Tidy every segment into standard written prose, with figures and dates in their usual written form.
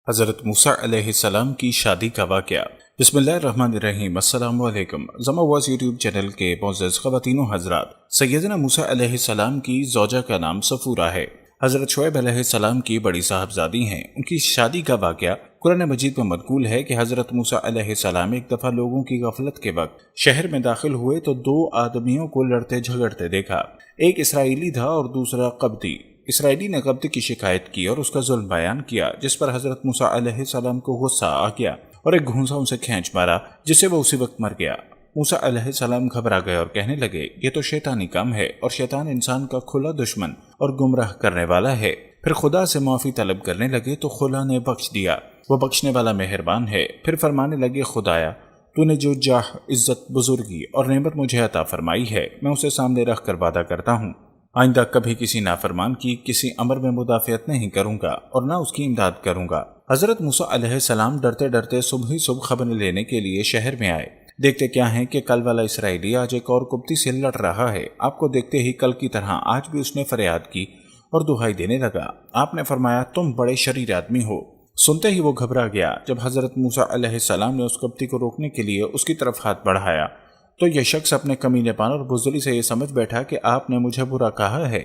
حضرت موسیٰ علیہ السلام کی شادی کا واقعہ۔ بسم اللہ الرحمن الرحیم۔ السلام علیکم۔ زما واز یوٹیوب چینل کے معزز خواتین و حضرات، سیدنا موسیٰ علیہ السلام کی زوجہ کا نام صفورہ ہے۔ حضرت شعیب علیہ السلام کی بڑی صاحبزادی ہیں۔ ان کی شادی کا واقعہ قرآن مجید میں منقول ہے کہ حضرت موسیٰ علیہ السلام ایک دفعہ لوگوں کی غفلت کے وقت شہر میں داخل ہوئے تو دو آدمیوں کو لڑتے جھگڑتے دیکھا۔ ایک اسرائیلی تھا اور دوسرا قبطی۔ اسرائیلی نے قبطی کی شکایت کی اور اس کا ظلم بیان کیا، جس پر حضرت موسیٰ علیہ السلام کو غصہ آ گیا اور ایک گھونسا اسے کھینچ مارا، جس سے وہ اسی وقت مر گیا۔ موسیٰ علیہ السلام گھبرا گئے اور کہنے لگے، یہ تو شیطانی کام ہے اور شیطان انسان کا کھلا دشمن اور گمراہ کرنے والا ہے۔ پھر خدا سے معافی طلب کرنے لگے تو خدا نے بخش دیا، وہ بخشنے والا مہربان ہے۔ پھر فرمانے لگے، خدایا تو نے جو جاہ، عزت، بزرگی اور نعمت مجھے عطا فرمائی ہے، میں اسے سامنے رکھ کر وعدہ کرتا ہوں آئندہ کبھی کسی نافرمان کی کسی امر میں مدافعت نہیں کروں گا اور نہ اس کی امداد کروں گا۔ حضرت موسیٰ علیہ السلام ڈرتے ڈرتے صبح ہی صبح خبر لینے کے لیے شہر میں آئے۔ دیکھتے کیا ہیں کہ کل والا اسرائیلی آج ایک اور قبطی سے لڑ رہا ہے۔ آپ کو دیکھتے ہی کل کی طرح آج بھی اس نے فریاد کی اور دہائی دینے لگا۔ آپ نے فرمایا، تم بڑے شریر آدمی ہو۔ سنتے ہی وہ گھبرا گیا۔ جب حضرت موسیٰ علیہ السلام نے اس قبطی کو روکنے کے لیے اس کی طرف ہاتھ بڑھایا تو یہ شخص اپنے کمینے پن اور بزدلی سے یہ سمجھ بیٹھا کہ آپ نے مجھے برا کہا ہے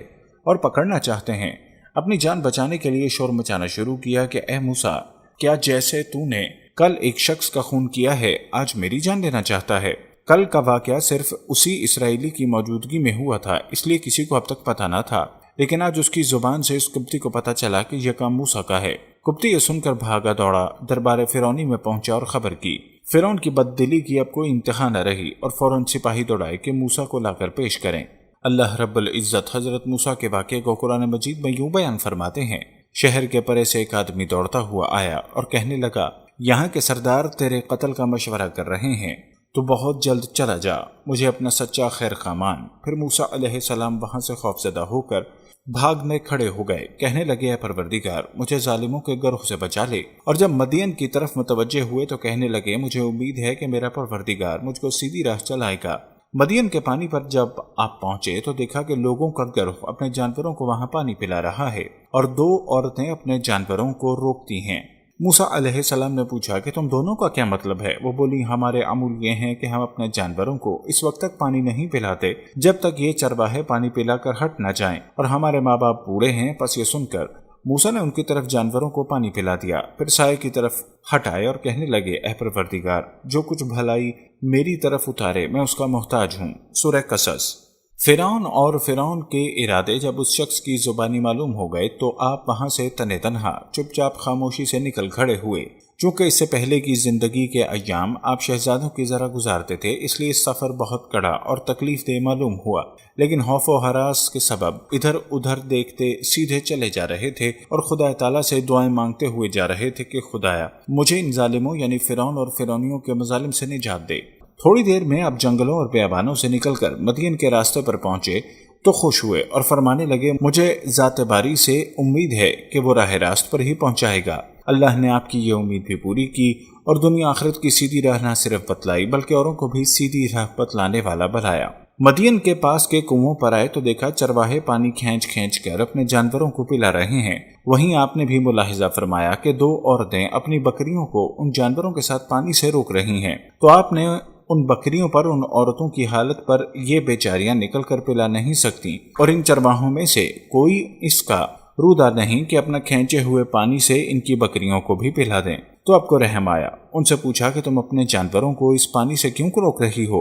اور پکڑنا چاہتے ہیں۔ اپنی جان بچانے کے لیے شور مچانا شروع کیا کہ اے موسیٰ، کیا جیسے تو نے کل ایک شخص کا خون کیا ہے آج میری جان لینا چاہتا ہے؟ کل کا واقعہ صرف اسی اسرائیلی کی موجودگی میں ہوا تھا، اس لیے کسی کو اب تک پتہ نہ تھا، لیکن آج اس کی زبان سے اس قبطی کو پتہ چلا کہ یہ کام موسیٰ کا ہے۔ قبطی یہ سن کر بھاگا دوڑا، دربار فرعونی میں پہنچا اور خبر کی۔ فرعون کی بددلی کی اب کوئی انتہا نہ رہی اور فوراً سپاہی دوڑائے کہ موسیٰ کو لا کر پیش کریں۔ اللہ رب العزت حضرت موسیٰ کے واقعے کو قرآن مجید میں یوں بیان فرماتے ہیں، شہر کے پرے سے ایک آدمی دوڑتا ہوا آیا اور کہنے لگا، یہاں کے سردار تیرے قتل کا مشورہ کر رہے ہیں، تو بہت جلد چلا جا، مجھے اپنا سچا خیر خواہ مان۔ پھر موسیٰ علیہ السلام وہاں سے خوفزدہ ہو کر بھاگنے کھڑے ہو گئے، کہنے لگے، اے پروردگار مجھے ظالموں کے گروہ سے بچا لے۔ اور جب مدین کی طرف متوجہ ہوئے تو کہنے لگے، مجھے امید ہے کہ میرا پروردگار مجھ کو سیدھی راہ چلائے گا۔ مدین کے پانی پر جب آپ پہنچے تو دیکھا کہ لوگوں کا گروہ اپنے جانوروں کو وہاں پانی پلا رہا ہے اور دو عورتیں اپنے جانوروں کو روکتی ہیں۔ موسیٰ علیہ السلام نے پوچھا کہ تم دونوں کا کیا مطلب ہے؟ وہ بولی، ہمارے عمول یہ ہیں کہ ہم اپنے جانوروں کو اس وقت تک پانی نہیں پلاتے جب تک یہ چرواہے پانی پلا کر ہٹ نہ جائیں، اور ہمارے ماں باپ بوڑھے ہیں۔ پس یہ سن کر موسیٰ نے ان کی طرف جانوروں کو پانی پلا دیا، پھر سائے کی طرف ہٹائے اور کہنے لگے، اے پروردگار جو کچھ بھلائی میری طرف اتارے میں اس کا محتاج ہوں۔ سورہ قصص۔ فرعون کے ارادے جب اس شخص کی زبانی معلوم ہو گئے تو آپ وہاں سے تنے تنہا چپ چاپ خاموشی سے نکل کھڑے ہوئے۔ چونکہ اس سے پہلے کی زندگی کے ایام آپ شہزادوں کی ذرا گزارتے تھے، اس لیے اس سفر بہت کڑا اور تکلیف دہ معلوم ہوا، لیکن خوف و ہراس کے سبب ادھر ادھر دیکھتے سیدھے چلے جا رہے تھے اور خدا تعالیٰ سے دعائیں مانگتے ہوئے جا رہے تھے کہ خدایا مجھے ان ظالموں یعنی فرعون اور فرعونیوں کے مظالم سے نجات دے۔ تھوڑی دیر میں اب جنگلوں اور بیابانوں سے نکل کر مدین کے راستے پر پہنچے تو خوش ہوئے اور فرمانے لگے، مجھے ذات باری سے امید ہے کہ وہ راہ راست پر ہی پہنچائے گا۔ اللہ نے آپ کی یہ امید بھی پوری کی اور دنیا آخرت کی سیدھی راہ نہ صرف بتلائی بلکہ اوروں کو بھی سیدھی راہ بتلانے والا بنایا۔ مدین کے پاس کے کنووں پر آئے تو دیکھا چرواہے پانی کھینچ کھینچ کر اپنے جانوروں کو پلا رہے ہیں۔ وہیں آپ نے بھی ملاحظہ فرمایا کہ دو عورتیں اپنی بکریوں کو ان جانوروں کے ساتھ پانی سے روک رہی ہیں، تو آپ نے ان بکریوں پر ان عورتوں کی حالت پر یہ بیچاریاں نکل کر پلا نہیں سکتی اور ان چرواہوں میں سے کوئی اس کا رودا نہیں کہ اپنا کھینچے ہوئے پانی سے ان کی بکریوں کو بھی پلا دیں۔ تو آپ کو رحم آیا، ان سے پوچھا کہ تم اپنے جانوروں کو اس پانی سے کیوں روک رہی ہو؟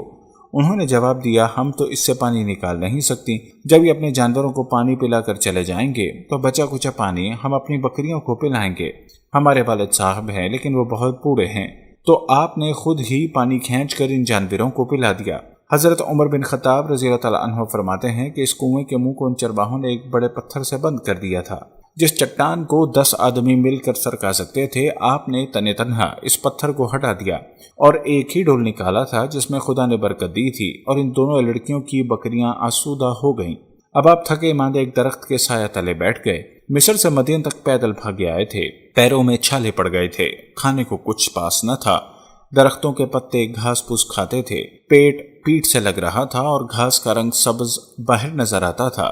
انہوں نے جواب دیا، ہم تو اس سے پانی نکال نہیں سکتی، جب یہ اپنے جانوروں کو پانی پلا کر چلے جائیں گے تو بچا کچا پانی ہم اپنی بکریوں کو پلائیں گے۔ ہمارے والد صاحب ہیں لیکن وہ بہت بوڑھے ہیں، تو آپ نے خود ہی پانی کھینچ کر ان جانوروں کو پلا دیا۔ حضرت عمر بن خطاب رضی اللہ تعالیٰ عنہ فرماتے ہیں کہ اس کنویں کے منہ کو ان چرواہوں نے ایک بڑے پتھر سے بند کر دیا تھا، جس چٹان کو 10 آدمی مل کر سرکا سکتے تھے۔ آپ نے تنے تنہا اس پتھر کو ہٹا دیا اور ایک ہی ڈول نکالا تھا جس میں خدا نے برکت دی تھی، اور ان دونوں لڑکیوں کی بکریاں آسودہ ہو گئیں۔ اب آپ تھکے ماندے ایک درخت کے سایہ تلے بیٹھ گئے۔ مصر سے مدین تک پیدل بھاگے آئے تھے، پیروں میں چھالے پڑ گئے تھے، کھانے کو کچھ پاس نہ تھا۔ درختوں کے پتے گھاس پھوس کھاتے تھے، پیٹ پیٹ سے لگ رہا تھا اور گھاس کا رنگ سبز باہر نظر آتا تھا۔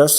10